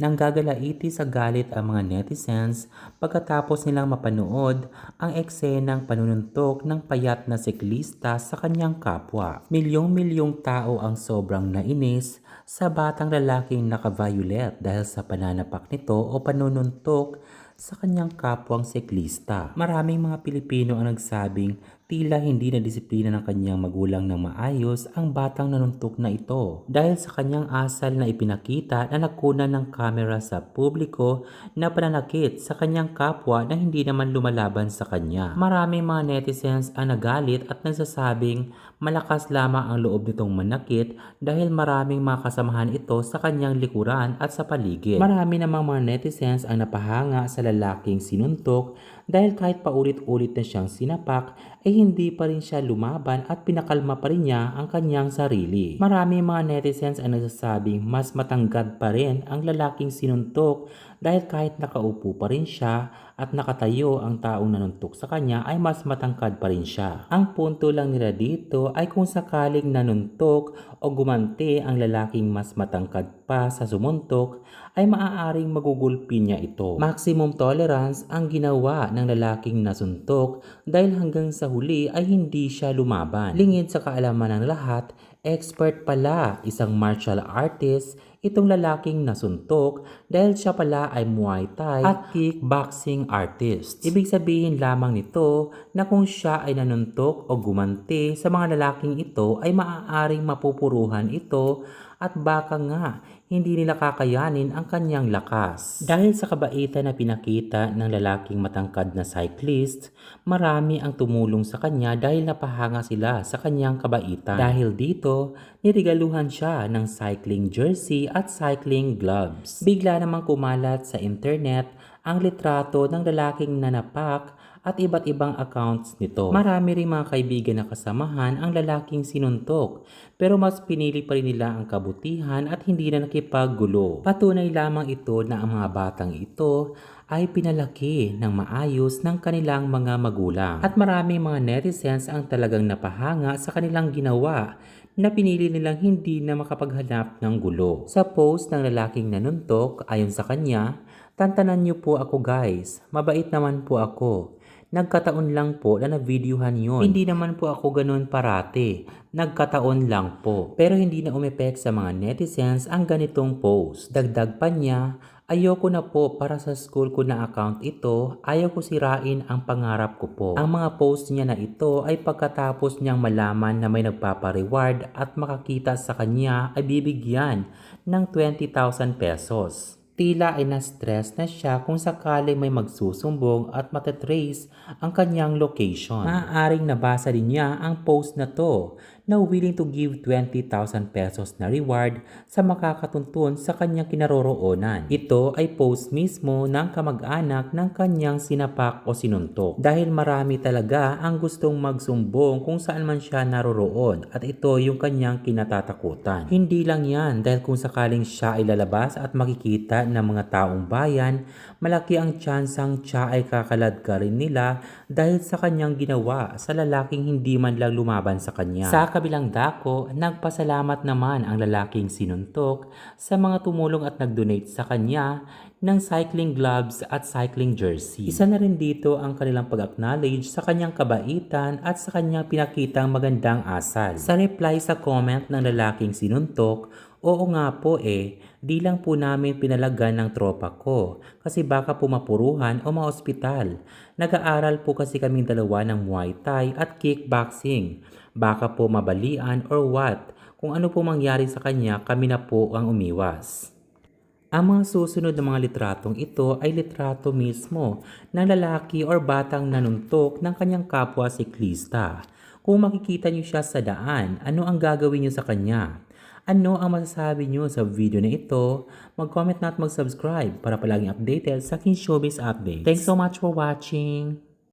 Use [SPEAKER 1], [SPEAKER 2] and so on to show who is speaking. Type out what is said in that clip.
[SPEAKER 1] Nanggagalaiti sa galit ang mga netizens pagkatapos nilang mapanood ang eksenang panununtok ng payat na siklista sa kanyang kapwa. Milyong-milyong tao ang sobrang nainis sa batang lalaking naka-violet dahil sa pananapak nito o panununtok sa kanyang kapwang siklista. Maraming mga Pilipino ang nagsabing tila hindi na disiplina ng kanyang magulang ng maayos ang batang nanuntok na ito dahil sa kanyang asal na ipinakita na nagkunan ng kamera sa publiko na pananakit sa kanyang kapwa na hindi naman lumalaban sa kanya. Maraming mga netizens ang nagalit at nagsasabing malakas lamang ang loob nitong manakit dahil maraming mga kasamahan ito sa kanyang likuran at sa paligid. Marami namang mga netizens ang napahanga sa lalaking sinuntok dahil kahit paulit-ulit na siyang sinapak ay hindi pa rin siya lumaban at pinakalma pa rin niya ang kanyang sarili. Marami mga netizens ang nagsasabing mas matanggad pa rin ang lalaking sinuntok dahil kahit nakaupo pa rin siya at nakatayo ang taong nanuntok sa kanya ay mas matangkad pa rin siya. Ang punto lang nila dito ay kung sakaling nanuntok o gumanti ang lalaking mas matangkad pa sa sumuntok ay maaaring magugulpi niya ito. Maximum tolerance ang ginawa ng lalaking nasuntok dahil hanggang sa huli ay hindi siya lumaban. Lingid sa kaalaman ng lahat, expert pala isang martial artist itong lalaking nasuntok dahil siya pala ay Muay Thai at kickboxing artist. Ibig sabihin lamang nito na kung siya ay nanuntok o gumanti sa mga lalaking ito ay maaaring mapupuruhan ito at baka nga hindi nila kakayanin ang kanyang lakas. Dahil sa kabaitan na pinakita ng lalaking matangkad na cyclist, marami ang tumulong sa kanya dahil napahanga sila sa kanyang kabaitan. Dahil dito, nirigaluhan siya ng cycling jersey at cycling gloves. Bigla namang kumalat sa internet ang litrato ng lalaking nanapak at iba't ibang accounts nito. Marami ring mga kaibigan na kasamahan ang lalaking sinuntok pero mas pinili pa rin nila ang kabutihan at hindi na nakipaggulo. Patunay lamang ito na ang mga batang ito ay pinalaki ng maayos ng kanilang mga magulang. At maraming mga netizens ang talagang napahanga sa kanilang ginawa na pinili nilang hindi na makapaghanap ng gulo. Sa post ng lalaking nanuntok, ayon sa kanya, "Tantanan niyo po ako guys, mabait naman po ako. Nagkataon lang po na na-videohan yun. Hindi naman po ako ganun parate. Nagkataon lang po." Pero hindi na umepek sa mga netizens ang ganitong post. Dagdag pa niya, "Ayoko na po para sa school ko na account ito, ayaw ko sirain ang pangarap ko po." Ang mga post niya na ito ay pagkatapos niyang malaman na may nagpapareward at makakita sa kanya ay bibigyan ng 20,000 pesos. Tila ay na-stress na siya kung sakaling may magsusumbong at matetrace ang kanyang location. Maaaring nabasa din niya ang post na to na willing to give 20,000 pesos na reward sa makakatuntun sa kanyang kinaroroonan. Ito ay post mismo ng kamag-anak ng kanyang sinapak o sinuntok. Dahil marami talaga ang gustong magsumbong kung saan man siya naroroon at ito yung kanyang kinatatakutan. Hindi lang yan dahil kung sakaling siya ay lalabas at makikita ng mga taong bayan, malaki ang tsansang siya ay kakaladka rin nila dahil sa kanyang ginawa sa lalaking hindi man lang lumaban sa kanya. Sa kabilang dako, nagpasalamat naman ang lalaking sinuntok sa mga tumulong at nag-donate sa kanya ng cycling gloves at cycling jersey. Isa na rin dito ang kanilang pag-acknowledge sa kanyang kabaitan at sa kanyang pinakitang magandang asal. Sa reply sa comment ng lalaking sinuntok, "Oo nga po di lang po namin pinalagan ng tropa ko kasi baka po mapuruhan o maospital. Nag-aaral po kasi kaming dalawa ng Muay Thai at kickboxing. Baka po mabalian or what. Kung ano po mangyari sa kanya, kami na po ang umiwas." Ang mga susunod na mga litratong ito ay litrato mismo ng lalaki or batang nanuntok ng kanyang kapwa siklista. Kung makikita niyo siya sa daan, ano ang gagawin niyo sa kanya? Ano ang masasabi niyo sa video na ito? Mag-comment na at mag-subscribe para palaging updated sa aking showbiz updates. Thanks so much for watching!